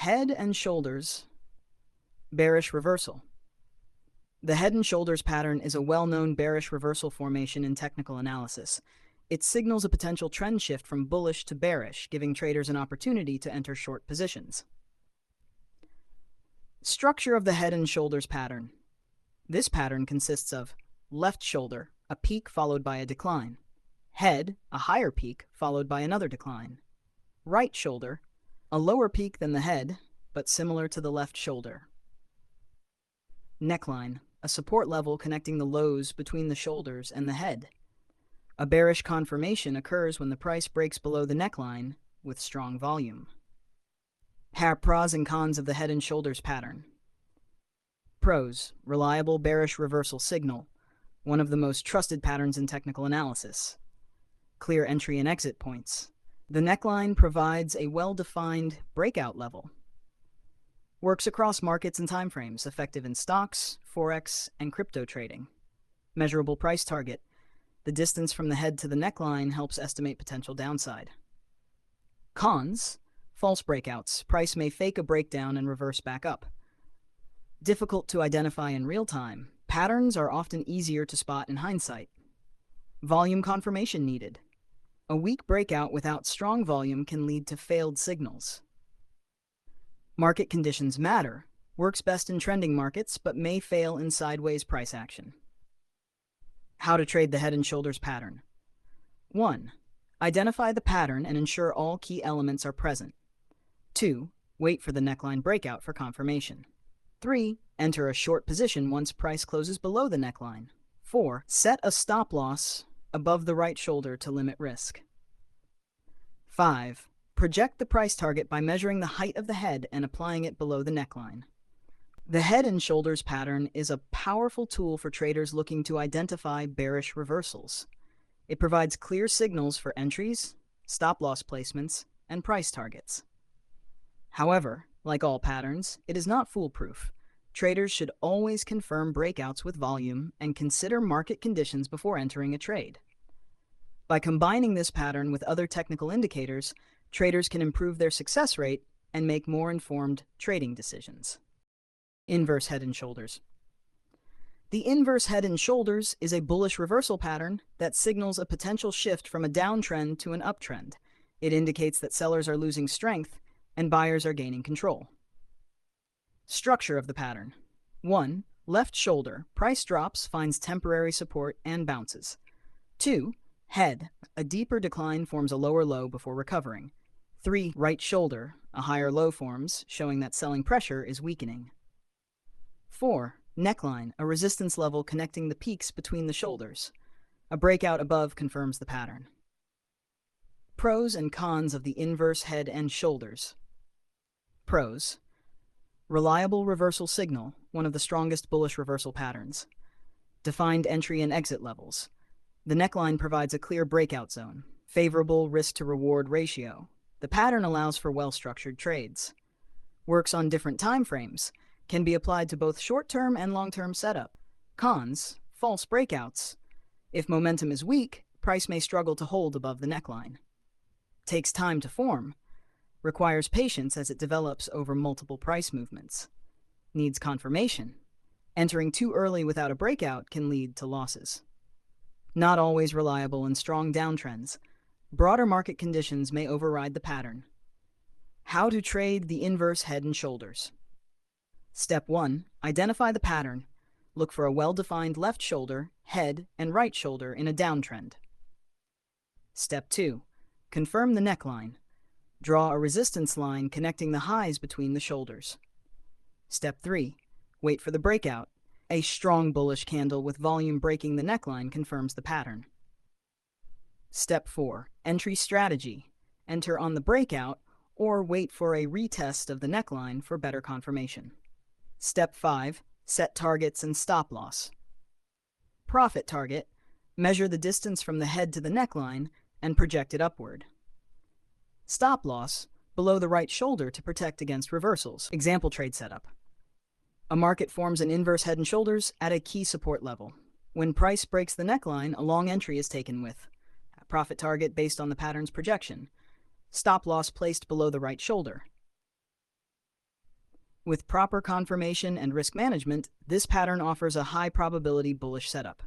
Head and shoulders, bearish reversal. The head and shoulders pattern is a well-known bearish reversal formation in technical analysis. It signals a potential trend shift from bullish to bearish, giving traders an opportunity to enter short positions. Structure of the head and shoulders pattern. This pattern consists of left shoulder, a peak followed by a decline. Head, a higher peak followed by another decline. Right shoulder, a lower peak than the head, but similar to the left shoulder. Neckline, a support level connecting the lows between the shoulders and the head. A bearish confirmation occurs when the price breaks below the neckline with strong volume. Pros and cons of the head and shoulders pattern. Pros: reliable bearish reversal signal, one of the most trusted patterns in technical analysis. Clear entry and exit points. The neckline provides a well-defined breakout level. Works across markets and timeframes, effective in stocks, forex, and crypto trading. Measurable price target. The distance from the head to the neckline helps estimate potential downside. Cons: false breakouts. Price may fake a breakdown and reverse back up. Difficult to identify in real time. Patterns are often easier to spot in hindsight. Volume confirmation needed. A weak breakout without strong volume can lead to failed signals. Market conditions matter. Works best in trending markets, but may fail in sideways price action. How to trade the head and shoulders pattern. 1. Identify the pattern and ensure all key elements are present. 2. Wait for the neckline breakout for confirmation. 3. Enter a short position once price closes below the neckline. 4. Set a stop loss above the right shoulder to limit risk. 5. Project the price target by measuring the height of the head and applying it below the neckline. The head and shoulders pattern is a powerful tool for traders looking to identify bearish reversals. It provides clear signals for entries, stop loss placements, and price targets. However, like all patterns, it is not foolproof. Traders should always confirm breakouts with volume and consider market conditions before entering a trade. By combining this pattern with other technical indicators, traders can improve their success rate and make more informed trading decisions. Inverse head and shoulders. The inverse head and shoulders is a bullish reversal pattern that signals a potential shift from a downtrend to an uptrend. It indicates that sellers are losing strength and buyers are gaining control. Structure of the pattern. 1. Left shoulder. Price drops, finds temporary support, and bounces. 2. Head. A deeper decline forms a lower low before recovering. 3. Right shoulder. A higher low forms, showing that selling pressure is weakening. 4. Neckline. A resistance level connecting the peaks between the shoulders. A breakout above confirms the pattern. Pros and cons of the inverse head and shoulders. Pros: reliable reversal signal, one of the strongest bullish reversal patterns. Defined entry and exit levels. The neckline provides a clear breakout zone. Favorable risk-to-reward ratio. The pattern allows for well-structured trades. Works on different time frames. Can be applied to both short-term and long-term setup. Cons: false breakouts. If momentum is weak, price may struggle to hold above the neckline. Takes time to form. Requires patience as it develops over multiple price movements. Needs confirmation. Entering too early without a breakout can lead to losses. Not always reliable in strong downtrends. Broader market conditions may override the pattern. How to trade the inverse head and shoulders. Step 1. Identify the pattern. Look for a well-defined left shoulder, head, and right shoulder in a downtrend. Step 2. Confirm the neckline. Draw a resistance line connecting the highs between the shoulders. Step 3. Wait for the breakout. A strong bullish candle with volume breaking the neckline confirms the pattern. Step 4. Entry strategy. Enter on the breakout or wait for a retest of the neckline for better confirmation. Step 5. Set targets and stop loss. Profit target. Measure the distance from the head to the neckline and project it upward. Stop loss. Below the right shoulder to protect against reversals. Example trade setup. A market forms an inverse head and shoulders at a key support level. When price breaks the neckline, a long entry is taken with a profit target based on the pattern's projection. Stop loss placed below the right shoulder. With proper confirmation and risk management, this pattern offers a high probability bullish setup.